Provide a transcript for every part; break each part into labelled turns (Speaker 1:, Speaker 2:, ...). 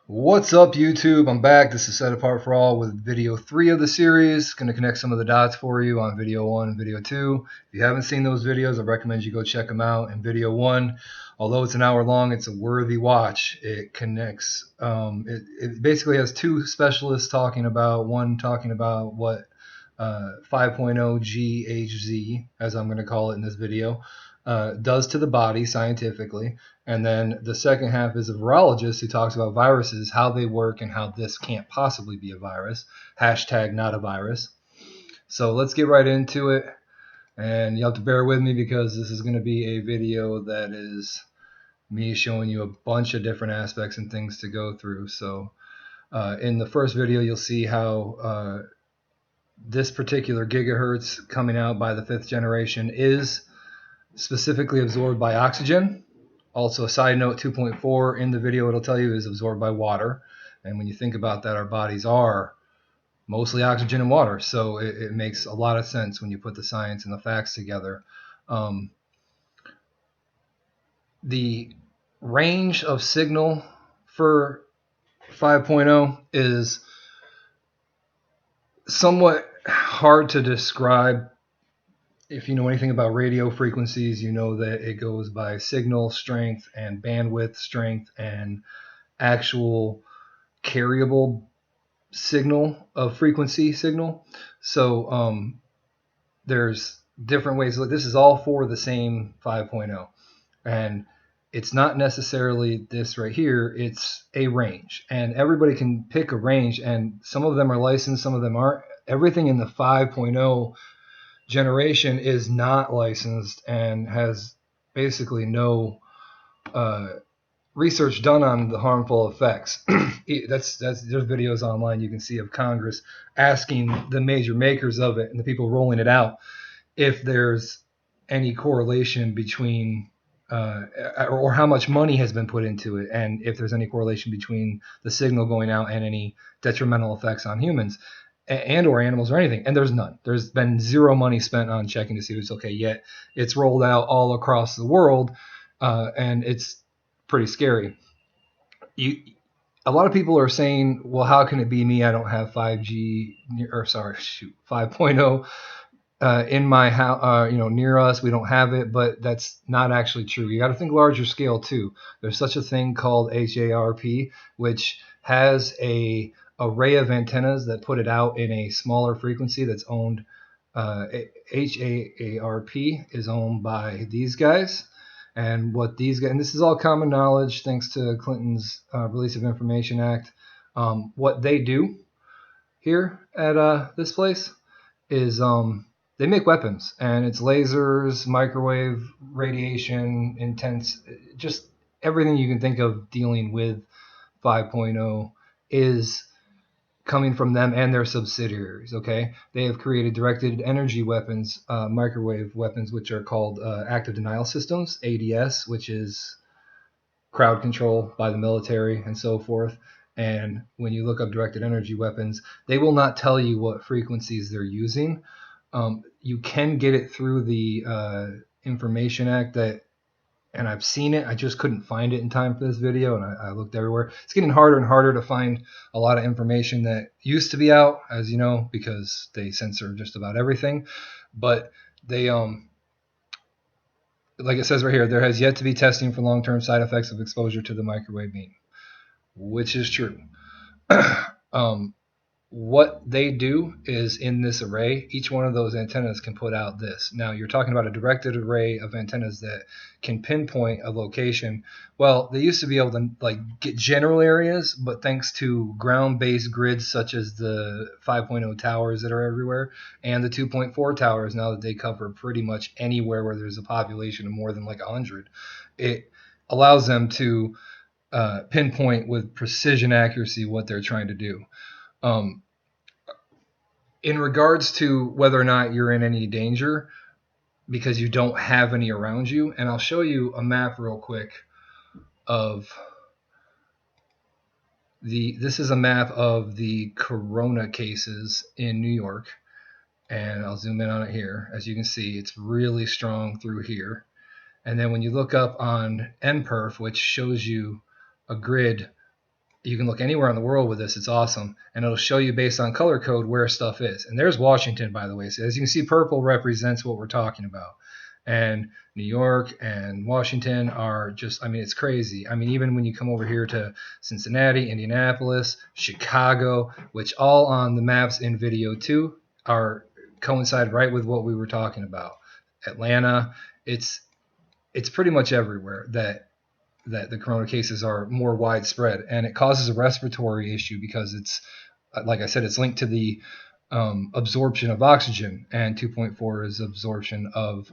Speaker 1: What's up, YouTube? I'm back. This is Set Apart for All with video 3 of the series. Going to connect some of the dots for you on video 1 and video 2. If you haven't seen those videos, I recommend you go check them out. In video 1, although it's an hour long, it's a worthy watch. It connects. It basically has two specialists talking about, one talking about what 5.0 GHZ, as I'm going to call it in this video, does to the body scientifically. And then the second half is a virologist who talks about viruses, how they work, and how this can't possibly be a virus. Hashtag not a virus. So let's get right into it. And you have to bear with me because this is going to be a video that is me showing you a bunch of different aspects and things to go through. So in the first video, you'll see how this particular gigahertz coming out by the 5th generation is specifically absorbed by oxygen. Also, a side note, 2.4 in the video, it'll tell you, is absorbed by water. And when you think about that, our bodies are mostly oxygen and water. So it makes a lot of sense when you put the science and the facts together. The range of signal for 5.0 is somewhat hard to describe. If you know anything about radio frequencies, you know that it goes by signal strength and bandwidth strength and actual carryable signal of frequency signal. So there's different ways. This is all for the same 5.0, and it's not necessarily this right here. It's a range, and everybody can pick a range, and some of them are licensed, some of them aren't. Everything in the 5.0 generation is not licensed and has basically no research done on the harmful effects. There's videos online you can see of Congress asking the major makers of it and the people rolling it out if there's any correlation between or how much money has been put into it, and if there's any correlation between the signal going out and any detrimental effects on humans and or animals or anything. And there's none. There's been zero money spent on checking to see if it's okay, yet it's rolled out all across the world, and it's pretty scary. A lot of people are saying, well, how can it be me? I don't have 5.0 in my house, near us. We don't have it, but that's not actually true. You got to think larger scale too. There's such a thing called HARP, which has a array of antennas that put it out in a smaller frequency that's owned. HARP is owned by these guys. And what these guys, and this is all common knowledge thanks to Clinton's Release of Information Act. What they do here at this place is they make weapons, and it's lasers, microwave, radiation, intense, just everything you can think of dealing with 5.0 is coming from them and their subsidiaries. Okay, they have created directed energy weapons, microwave weapons, which are called active denial systems, ADS, which is crowd control by the military and so forth. And when you look up directed energy weapons, they will not tell you what frequencies they're using. You can get it through the Information Act, and I've seen it. I just couldn't find it in time for this video, and I looked everywhere. It's getting harder and harder to find a lot of information that used to be out, as you know, because they censor just about everything. But they, like it says right here, there has yet to be testing for long-term side effects of exposure to the microwave beam, which is true. What they do is, in this array, each one of those antennas can put out this. Now, you're talking about a directed array of antennas that can pinpoint a location. Well, they used to be able to get general areas, but thanks to ground-based grids such as the 5.0 towers that are everywhere and the 2.4 towers, now that they cover pretty much anywhere where there's a population of more than 100, it allows them to pinpoint with precision accuracy what they're trying to do. In regards to whether or not you're in any danger because you don't have any around you, and I'll show you a map real quick of this is a map of the corona cases in New York, and I'll zoom in on it here. As you can see, it's really strong through here. And then when you look up on NPerf, which shows you a grid, you can look anywhere in the world with this. It's awesome. And it'll show you based on color code where stuff is. And there's Washington, by the way. So as you can see, purple represents what we're talking about. And New York and Washington are just, I mean, it's crazy. I mean, even when you come over here to Cincinnati, Indianapolis, Chicago, which all on the maps in video 2 are coincide right with what we were talking about. Atlanta, it's pretty much everywhere that the corona cases are more widespread, and it causes a respiratory issue because it's, like I said, it's linked to the absorption of oxygen, and 2.4 is absorption of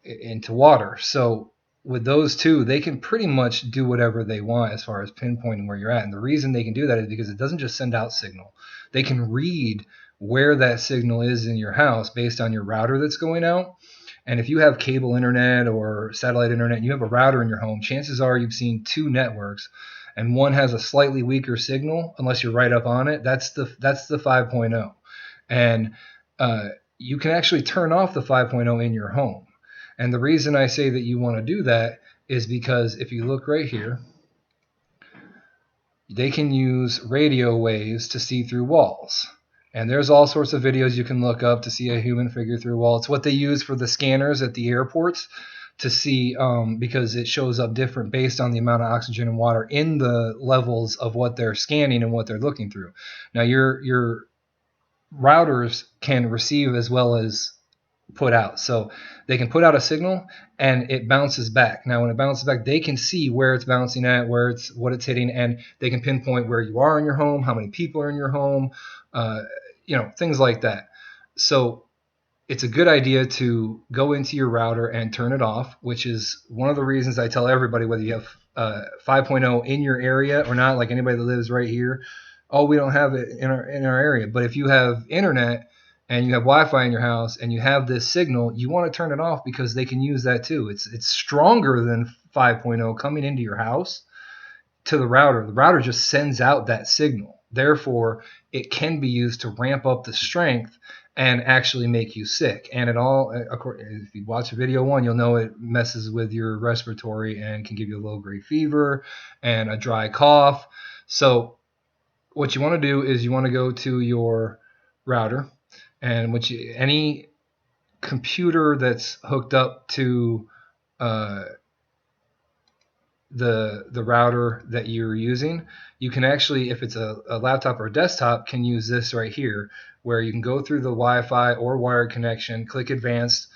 Speaker 1: into water. So with those two, they can pretty much do whatever they want as far as pinpointing where you're at. And the reason they can do that is because it doesn't just send out signal. They can read where that signal is in your house based on your router that's going out. And if you have cable internet or satellite internet and you have a router in your home, chances are you've seen two networks and one has a slightly weaker signal, unless you're right up on it. That's the 5.0. And you can actually turn off the 5.0 in your home. And the reason I say that you want to do that is because if you look right here, they can use radio waves to see through walls. And there's all sorts of videos you can look up to see a human figure through a wall. It's what they use for the scanners at the airports to see, because it shows up different based on the amount of oxygen and water in the levels of what they're scanning and what they're looking through. Now, your routers can receive as well as put out. So they can put out a signal and it bounces back. Now when it bounces back, they can see where it's bouncing at, what it's hitting, and they can pinpoint where you are in your home, how many people are in your home, things like that. So it's a good idea to go into your router and turn it off, which is one of the reasons I tell everybody, whether you have 5.0 in your area or not, like anybody that lives right here, oh, we don't have it in our area. But if you have internet and you have Wi-Fi in your house and you have this signal, you want to turn it off because they can use that too. It's stronger than 5.0 coming into your house to the router. The router just sends out that signal. Therefore, it can be used to ramp up the strength and actually make you sick. And it all, if you watch video 1, you'll know it messes with your respiratory and can give you a low-grade fever and a dry cough. So what you want to do is you want to go to your router, and any computer that's hooked up to the router that you're using, you can actually, if it's a laptop or a desktop, can use this right here, where you can go through the Wi-Fi or wired connection, click advanced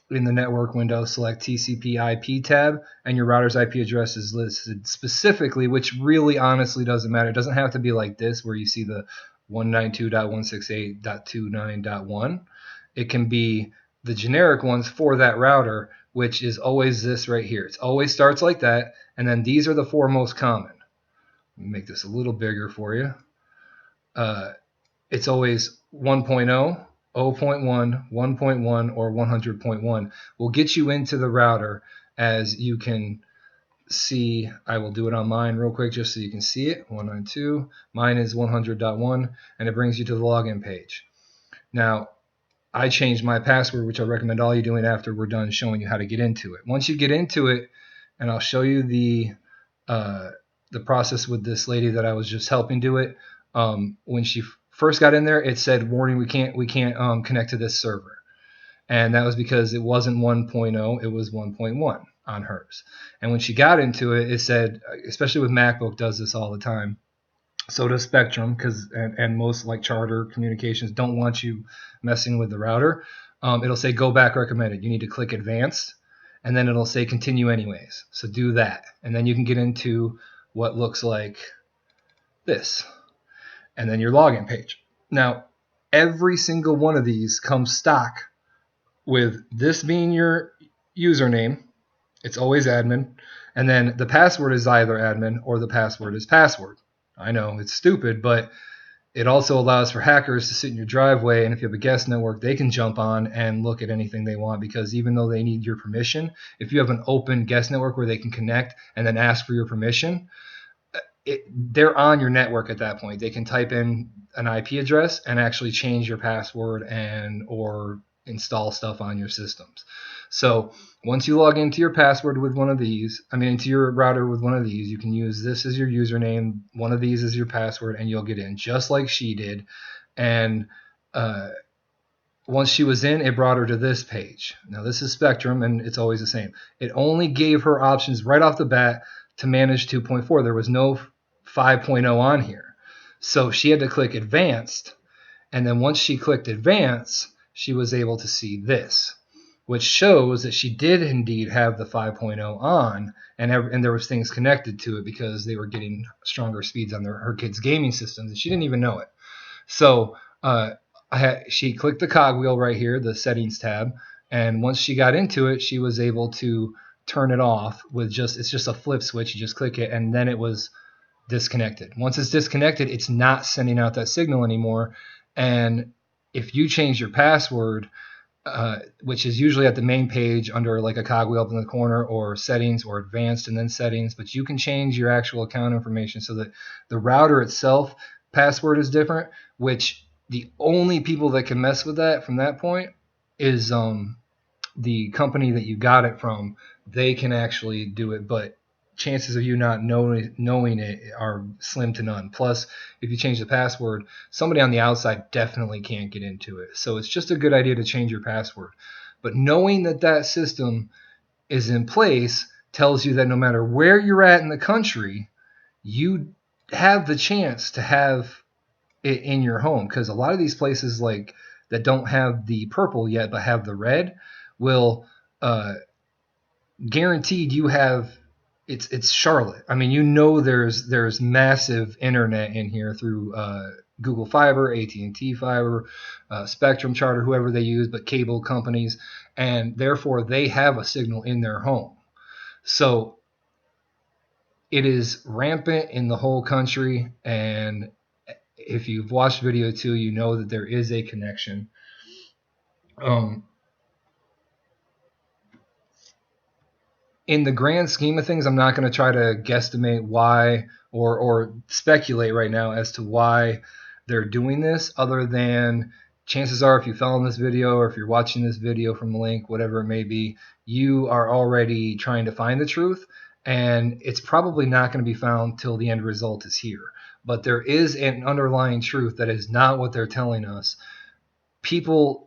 Speaker 1: in the network window, select TCP/IP tab, and your router's IP address is listed specifically, which really honestly doesn't matter. It doesn't have to be like this where you see the 192.168.29.1. It can be the generic ones for that router, which is always this right here. It always starts like that, and then these are the 4 most common. Let me make this a little bigger for you. It's always 1.0, 0.1, 1.1, or 100.1. We'll get you into the router, as you can see. I will do it on mine real quick just so you can see it. 192. Mine is 100.1, and it brings you to the login page. Now, I changed my password, which I recommend all you doing after we're done showing you how to get into it. Once you get into it, and I'll show you the process with this lady that I was just helping do it. When she first got in there, it said, "Warning, we can't connect to this server," and that was because it wasn't 1.0, it was 1.1 on hers. And when she got into it, it said, especially with MacBook, does this all the time. So does Spectrum, and most like Charter Communications don't want you messing with the router. It'll say go back recommended. You need to click advanced, and then it'll say continue anyways. So do that, and then you can get into what looks like this, and then your login page. Now, every single one of these comes stock with this being your username. It's always admin, and then the password is either admin or the password is password. I know it's stupid, but it also allows for hackers to sit in your driveway, and if you have a guest network, they can jump on and look at anything they want, because even though they need your permission, if you have an open guest network where they can connect and then ask for your permission, they're on your network at that point. They can type in an IP address and actually change your password or install stuff on your systems. So once you log into your password with one of these, into your router with one of these, you can use this as your username, one of these as your password, and you'll get in just like she did. And once she was in, it brought her to this page. Now this is Spectrum, and it's always the same. It only gave her options right off the bat to manage 2.4. There was no 5.0 on here. So she had to click Advanced, and then once she clicked Advanced, she was able to see this, which shows that she did indeed have the 5.0 on, and there was things connected to it because they were getting stronger speeds on her kids' gaming systems, and she didn't even know it. So she clicked the cogwheel right here, the settings tab, and once she got into it, she was able to turn it off with it's just a flip switch. You just click it, and then it was disconnected. Once it's disconnected, it's not sending out that signal anymore. And if you change your password, which is usually at the main page under like a cogwheel up in the corner, or settings, or advanced and then settings, but you can change your actual account information so that the router itself password is different, which the only people that can mess with that from that point is the company that you got it from. They can actually do it, but chances of you not knowing it are slim to none. Plus, if you change the password, somebody on the outside definitely can't get into it. So it's just a good idea to change your password. But knowing that system is in place tells you that no matter where you're at in the country, you have the chance to have it in your home, because a lot of these places like that don't have the purple yet but have the red will guaranteed you have it's Charlotte. There's massive internet in here through Google Fiber, AT&T Fiber, Spectrum, Charter, whoever they use, but cable companies, and therefore they have a signal in their home. So it is rampant in the whole country, and if you've watched video 2, you know that there is a connection. In the grand scheme of things, I'm not going to try to guesstimate why or speculate right now as to why they're doing this, other than chances are if you fell in this video, or if you're watching this video from a link, whatever it may be, you are already trying to find the truth, and it's probably not going to be found till the end result is here. But there is an underlying truth that is not what they're telling us. People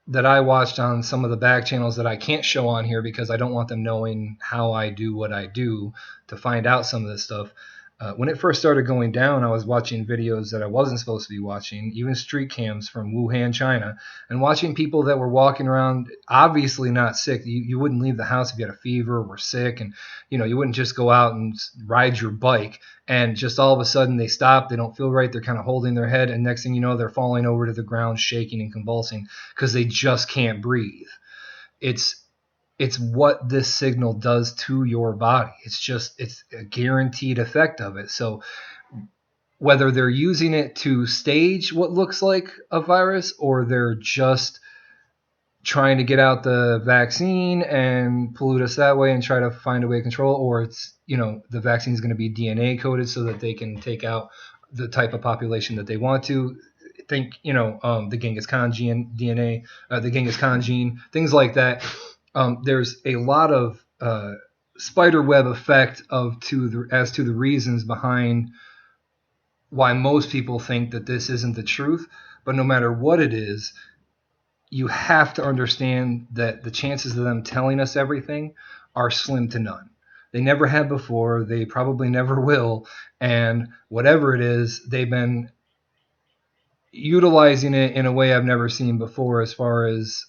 Speaker 1: that I watched on some of the back channels that I can't show on here because I don't want them knowing how I do what I do to find out some of this stuff. When it first started going down, I was watching videos that I wasn't supposed to be watching, even street cams from Wuhan, China, and watching people that were walking around obviously not sick. You wouldn't leave the house if you had a fever or were sick, and you wouldn't just go out and ride your bike and just all of a sudden they stop, they don't feel right, they're kind of holding their head, and next thing you know, they're falling over to the ground, shaking and convulsing because they just can't breathe. It's what this signal does to your body. It's a guaranteed effect of it. So whether they're using it to stage what looks like a virus, or they're just trying to get out the vaccine and pollute us that way and try to find a way to control, or it's the vaccine is going to be DNA coded so that they can take out the type of population that they want to. Think the Genghis Khan DNA, the Genghis Khan gene, things like that. There's a lot of spider web effect as to the reasons behind why most people think that this isn't the truth. But no matter what it is, you have to understand that the chances of them telling us everything are slim to none. They never have before. They probably never will. And whatever it is, they've been utilizing it in a way I've never seen before, as far as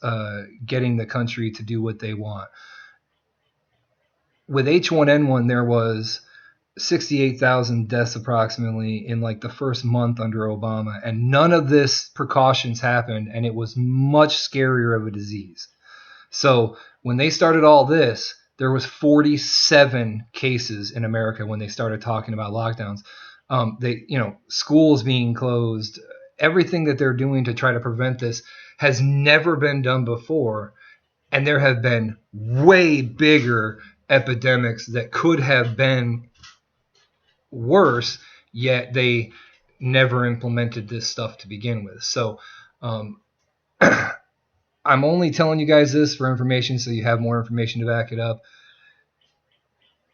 Speaker 1: getting the country to do what they want. With H1N1, there was 68,000 deaths approximately in like the first month under Obama, and none of this precautions happened, and it was much scarier of a disease. So when they started all this, there was 47 cases in America when they started talking about lockdowns. Schools being closed, everything that they're doing to try to prevent this has never been done before. And there have been way bigger epidemics that could have been worse, yet they never implemented this stuff to begin with. So I'm only telling you guys this for information so you have more information to back it up.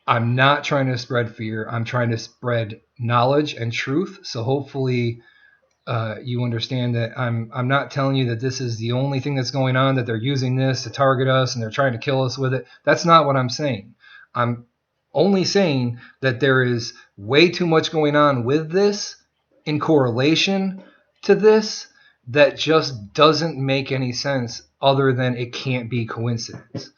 Speaker 1: I'm not trying to spread fear. I'm trying to spread knowledge and truth. So hopefully you understand that I'm not telling you that this is the only thing that's going on, that they're using this to target us and they're trying to kill us with it. That's not what I'm saying. I'm only saying that there is way too much going on with this in correlation to this that just doesn't make any sense other than it can't be coincidence.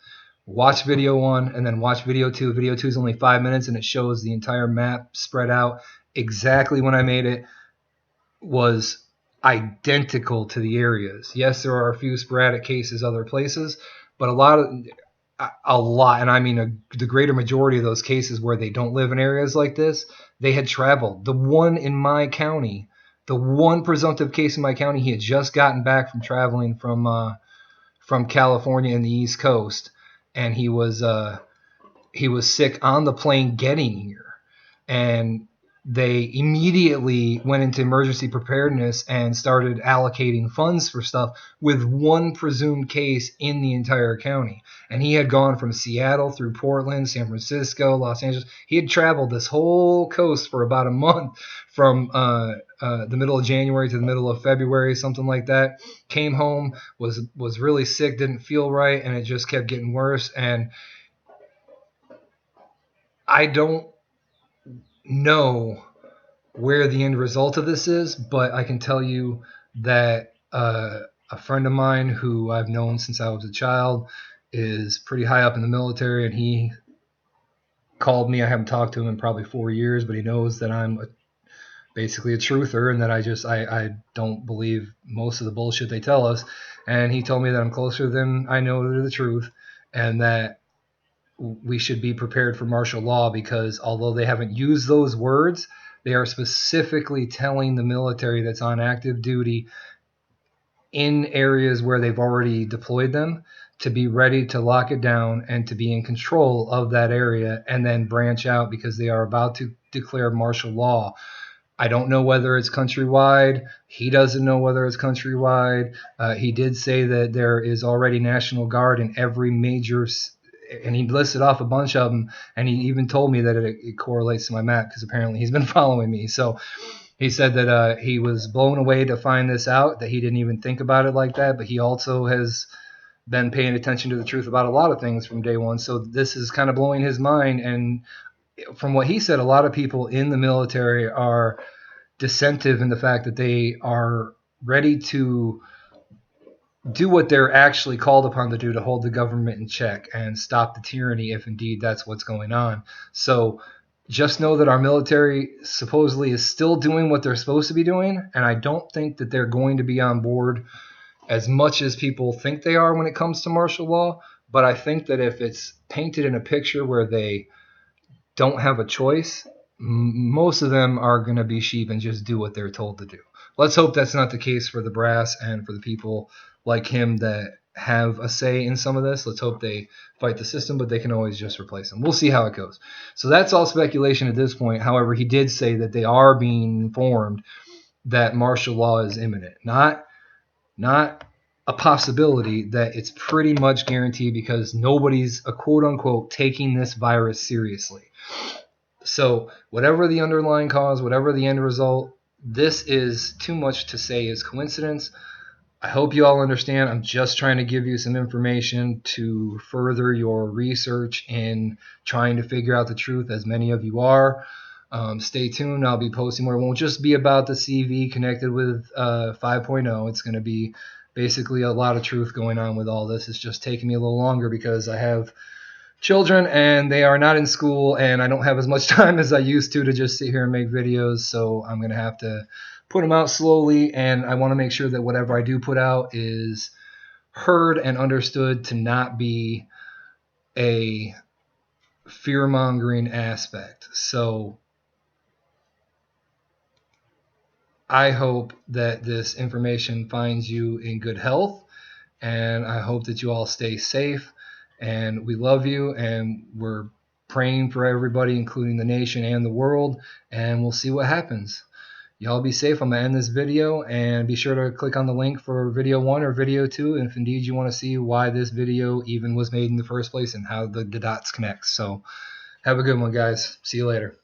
Speaker 1: Watch video 1 and then watch video 2. Video 2 is only 5 minutes and it shows the entire map spread out exactly when I made it was identical to the areas. Yes, there are a few sporadic cases other places, but a lot, and I mean the greater majority of those cases where they don't live in areas like this, they had traveled. The one in my county, the one presumptive case in my county, he had just gotten back from traveling from California and the East Coast, and he was sick on the plane getting here, and they immediately went into emergency preparedness and started allocating funds for stuff with one presumed case in the entire county. And he had gone from Seattle through Portland, San Francisco, Los Angeles. He had traveled this whole coast for about a month from the middle of January to the middle of February, something like that. Came home, was really sick, didn't feel right, and it just kept getting worse. And I don't know where the end result of this is, but I can tell you that a friend of mine who I've known since I was a child is pretty high up in the military, and he called me. I haven't talked to him in probably 4 years, but he knows that I'm basically a truther and that I don't believe most of the bullshit they tell us. And he told me that I'm closer than I know to the truth, and that we should be prepared for martial law, because although they haven't used those words, they are specifically telling the military that's on active duty in areas where they've already deployed them to be ready to lock it down and to be in control of that area and then branch out, because they are about to declare martial law. I don't know whether it's countrywide. He doesn't know whether it's countrywide. He did say that there is already National Guard in every major, and he listed off a bunch of them, and he even told me that it correlates to my map, because apparently he's been following me. So he said that he was blown away to find this out, that he didn't even think about it like that, but he also has been paying attention to the truth about a lot of things from day one. So this is kind of blowing his mind. And from what he said, a lot of people in the military are dissentive in the fact that they are ready to do what they're actually called upon to do, to hold the government in check and stop the tyranny, if indeed that's what's going on. So just know that our military supposedly is still doing what they're supposed to be doing, and I don't think that they're going to be on board as much as people think they are when it comes to martial law. But I think that if it's painted in a picture where they don't have a choice, most of them are going to be sheep and just do what they're told to do. Let's hope that's not the case for the brass and for the people like him that have a say in some of this. Let's hope they fight the system, but they can always just replace them. We'll see how it goes. So that's all speculation at this point. However, he did say that they are being informed that martial law is imminent. Not a possibility, that it's pretty much guaranteed, because nobody's a quote unquote taking this virus seriously. So whatever the underlying cause, whatever the end result, this is too much to say is coincidence. I hope you all understand. I'm just trying to give you some information to further your research in trying to figure out the truth, as many of you are. Stay tuned. I'll be posting more. It won't just be about the CV connected with 5.0. It's going to be basically a lot of truth going on with all this. It's just taking me a little longer because I have children and they are not in school, and I don't have as much time as I used to just sit here and make videos. So I'm going to have to put them out slowly, and I want to make sure that whatever I do put out is heard and understood to not be a fear-mongering aspect. So I hope that this information finds you in good health, and I hope that you all stay safe. And we love you, and we're praying for everybody, including the nation and the world, and we'll see what happens. y'all be safe. I'm going to end this video, and be sure to click on the link for video 1 or video 2 if indeed you want to see why this video even was made in the first place and how the dots connect. So have a good one, guys. See you later.